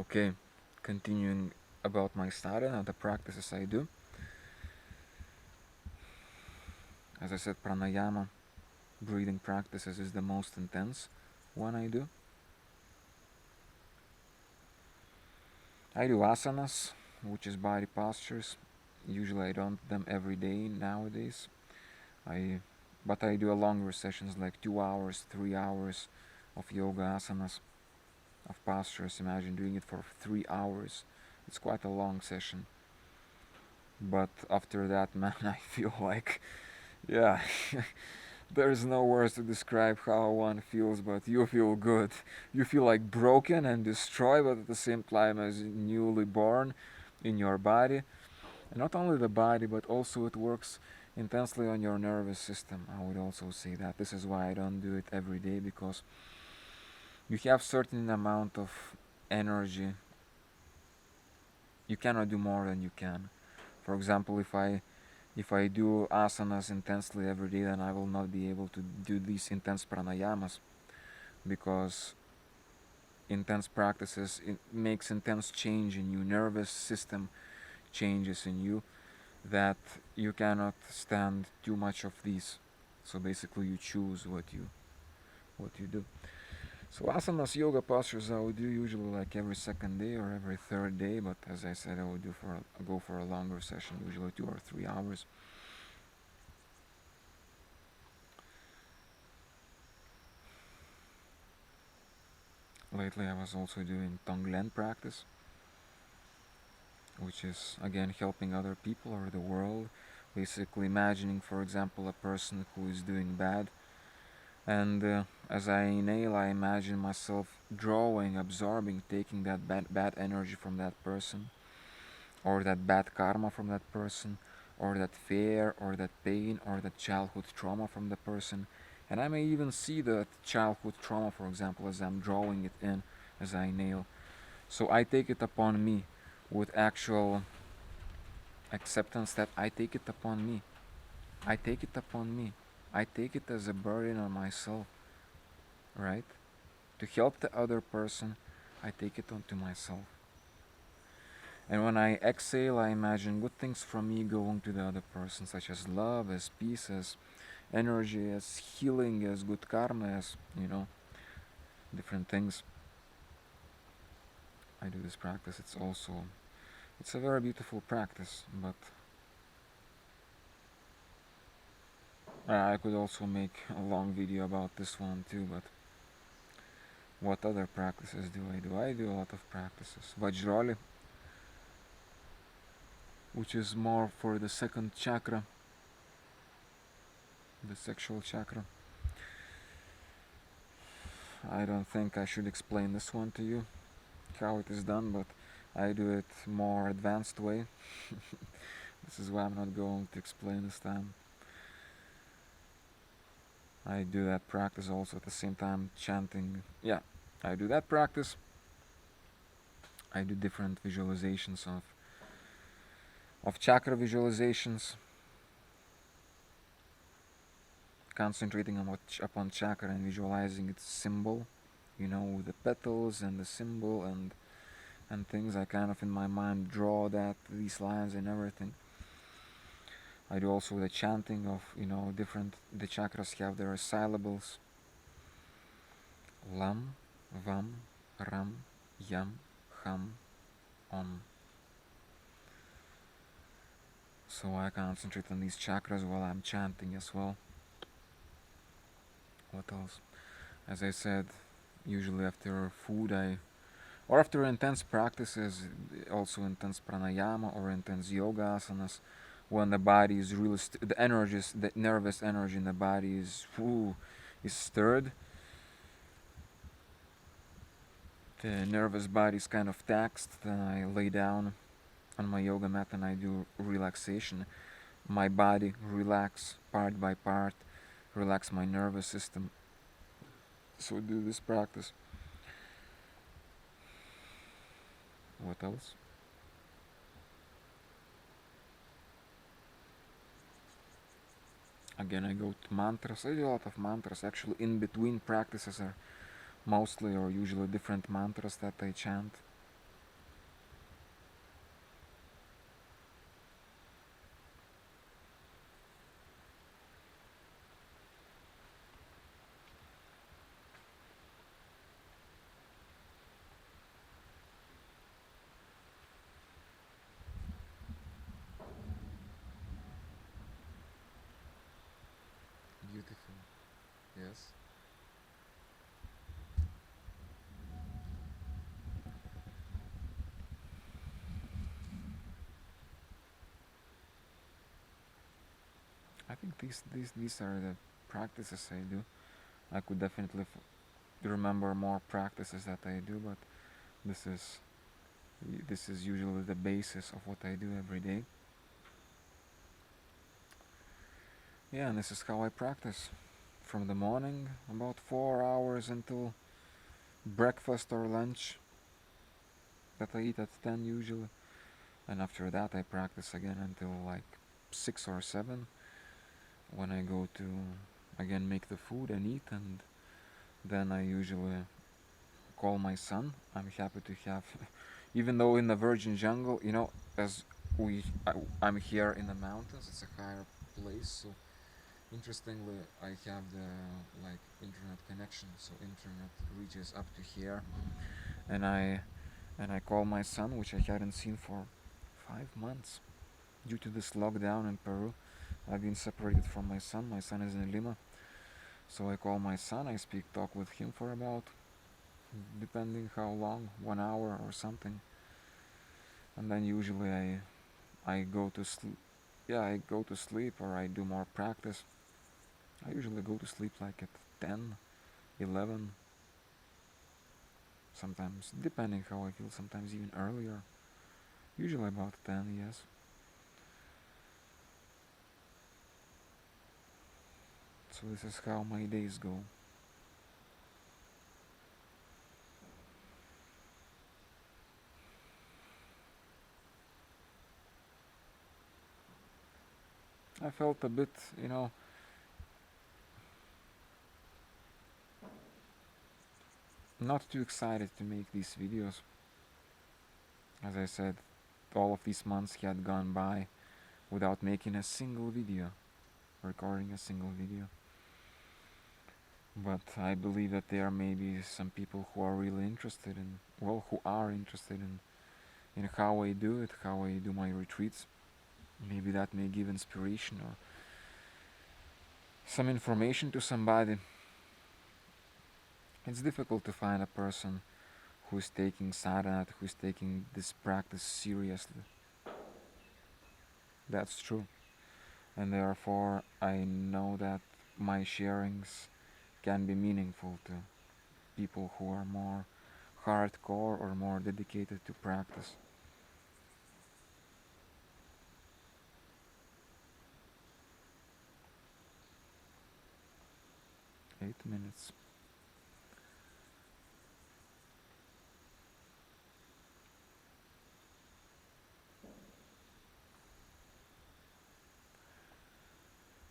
Okay, continuing about my study and the practices I do. As I said, pranayama, breathing practices, is the most intense one I do. I do asanas, which is body postures. Usually I don't do them every day nowadays. I but I do a longer sessions like 2 hours, 3 hours of yoga asanas, of postures. Imagine doing it for 3 hours. It's quite a long session. But after that, man, I feel like, yeah, there's no words to describe how one feels, but you feel good. You feel like broken and destroyed, but at the same time as newly born in your body. And not only the body, but also it works intensely on your nervous system. I would also say that. This is why I don't do it every day, because you have certain amount of energy. You cannot do more than you can. For example, if I do asanas intensely every day, then I will not be able to do these intense pranayamas, because intense practices, it makes intense change in you, nervous system changes in you, that you cannot stand too much of these. So basically you choose what you do. So asanas, yoga postures, I would do usually like every second day or every third day, but as I said, I would go for a longer session, usually 2 or 3 hours. Lately I was also doing Tonglen practice, which is again helping other people or the world. Basically imagining, for example, a person who is doing bad, and as I inhale, I imagine myself drawing, absorbing, taking that bad energy from that person, or that bad karma from that person, or that fear, or that pain, or that childhood trauma from the person. And I may even see that childhood trauma, for example, as I'm drawing it in, as I inhale. So I take it upon me with actual acceptance that I take it upon me. I take it upon me. I take it as a burden on myself, right? To help the other person, I take it onto myself. And when I exhale, I imagine good things from me going to the other person, such as love, as peace, as energy, as healing, as good karma, as, different things. I do this practice. It's a very beautiful practice, but I could also make a long video about this one too, but what other practices do I do? I do a lot of practices. Vajrali, which is more for the second chakra, the sexual chakra. I don't think I should explain this one to you, how it is done, but I do it more advanced way. This is why I'm not going to explain this time. I do that practice also at the same time chanting. Yeah, I do that practice. I do different visualizations of chakra visualizations, concentrating upon chakra and visualizing its symbol, with the petals and the symbol and things. I kind of in my mind draw these lines and everything. I do also the chanting of, the chakras have their syllables. Lam, Vam, Ram, Yam, Ham, Om. So I concentrate on these chakras while I'm chanting as well. What else? As I said, usually after food or after intense practices, also intense pranayama or intense yoga asanas, when the body is really the nervous energy in the body is stirred, the nervous body is kind of taxed, then I lay down on my yoga mat and I do relaxation. My body relax part by part, relax my nervous system. So do this practice. What else? Again, I go to mantras. I do a lot of mantras. Actually, in between practices are mostly or usually different mantras that I chant. think these are the practices I do. I could definitely remember more practices that I do, but this is this is usually the basis of what I do every day. Yeah, and this is how I practice. From the morning, about 4 hours until breakfast or lunch that I eat at 10 usually. And after that, I practice again until like 6 or 7 when I go to again make the food and eat. And then I usually call my son. I'm happy to have, even though in the virgin jungle, as I'm here in the mountains, it's a higher place, so interestingly, I have the like internet connection, so internet reaches up to here, and I call my son, which I hadn't seen for 5 months due to this lockdown in Peru. I've been separated from my son. My son is in Lima, so I call my son. I talk with him for about, depending how long, 1 hour or something, and then usually I go to sleep. Yeah, I go to sleep or I do more practice. I usually go to sleep like at 10, 11, sometimes, depending how I feel, sometimes even earlier. Usually about 10, yes. So this is how my days go. I felt a bit, not too excited to make these videos. As I said, all of these months had gone by without making a single video, recording a single video. But I believe that there may be some people who are really interested in, well, who are interested in how I do it, how I do my retreats. Maybe that may give inspiration or some information to somebody. It's difficult to find a person who's taking sadhana, who's taking this practice seriously. That's true. And therefore, I know that my sharings can be meaningful to people who are more hardcore or more dedicated to practice. 8 minutes.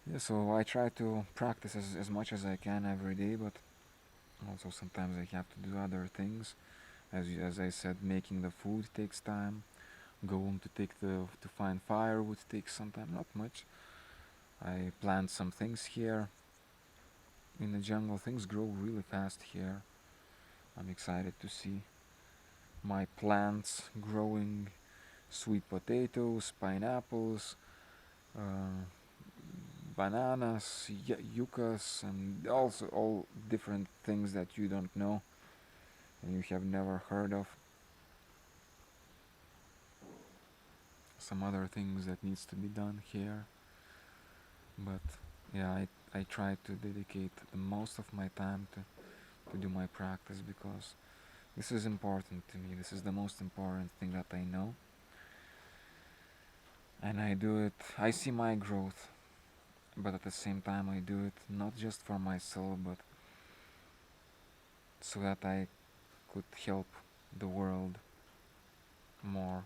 Yeah, so I try to practice as much as I can every day, but also sometimes I have to do other things. As I said, making the food takes time. Going to find firewood takes some time, not much. I plant some things here in the jungle. Things grow really fast here. I'm excited to see my plants growing: sweet potatoes, pineapples, uh, bananas, yuccas, and also all different things that you don't know and you have never heard of. Some other things that needs to be done here, but yeah, I try to dedicate the most of my time to do my practice because this is important to me. This is the most important thing that I know, and I do it. I see my growth, but at the same time I do it not just for myself, but so that I could help the world more.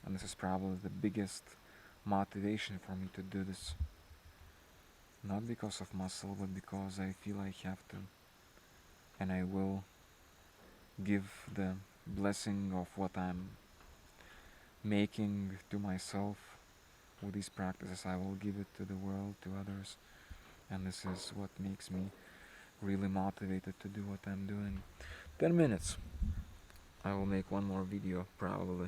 And this is probably the biggest motivation for me to do this. Not because of muscle, but because I feel I have to. And I will give the blessing of what I'm making to myself with these practices. I will give it to the world, to others. And this is what makes me really motivated to do what I'm doing. 10 minutes. I will make one more video, probably.